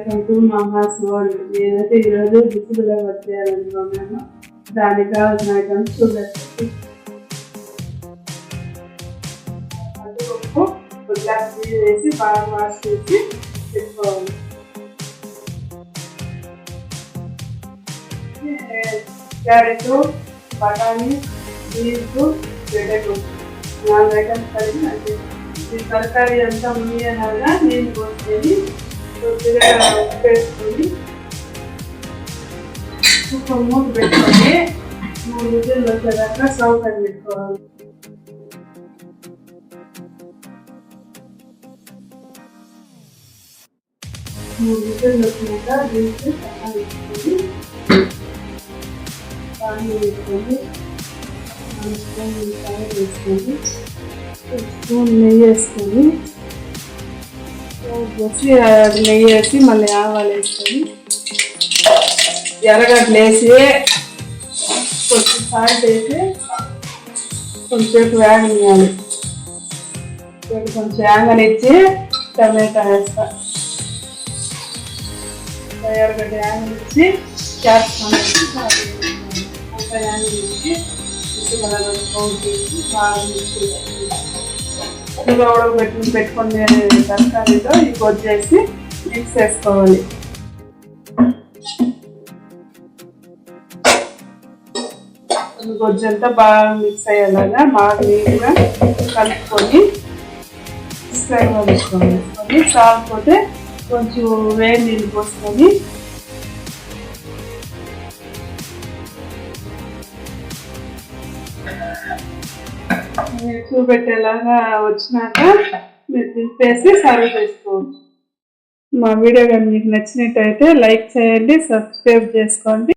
Welcome to Maha's world. నేనైతే ఈరోజు బిస్మిల్లాహ్ వచ్చేయాలనుకున్నాను. దానికి కావాల్సిన ఐటమ్స్ చూడండి. ఒక గ్లాస్ నీళ్ళు వేసి బాగా వాష్ చేసి పెట్టుకోవాలి. క్యారెట్, బఠానీ, బీన్స్, పొటాటో 4 ఐటమ్స్ కలిపి ఈ తరకారీ అంతా మునిగేలాగా నీళ్ళు పోసుకొని కొద్దిగా ఉప్పు వేసుకొని ఒక మూత పెట్టుకొని 3 విజిల్లు వచ్చేదాకా స్టవ్ పైన పెట్టుకోవాలి. విజిల్లు వచ్చినాక దీనికి సన్న వేసుకొని పానీ వేసుకొని 4 స్పూన్ ఉల్లిపాయ వేసుకొని స్పూన్ నెయ్యి వేసుకొని వచ్చి నెయ్యి వేసి మళ్ళీ ఆవాలు వేసుకొని ఎర్రగడ్డలు వేసి కొంచెం సాల్ట్ వేసి కొంచెంసేపు వేగనియాలి. కొంచెం వేగనిచ్చి టమాటా వేస్తా. ఎర్రగడ్డ వేగనిచ్చి క్యాప్సికమ్ వేసి అంతా వేగనిచ్చి బాగా ఇంకా పెట్టుకునే తరకారీలో ఈ వచ్చేసి మిక్స్ చేసుకోవాలి. గొజ్జంతా బాగా మిక్స్ అయ్యేలాగా బాగా నీట్గా కలుపుకొని వేసుకోవాలి. చాలకపోతే కొంచెం వేడి నీళ్ళు పోసుకొని చూపెట్టేలాగా వచ్చినాక మీరు దింపేసి సర్వ్ చేసుకోవచ్చు. మా వీడియో కానీ మీకు నచ్చినట్టయితే లైక్ చేయండి, సబ్స్క్రైబ్ చేసుకోండి.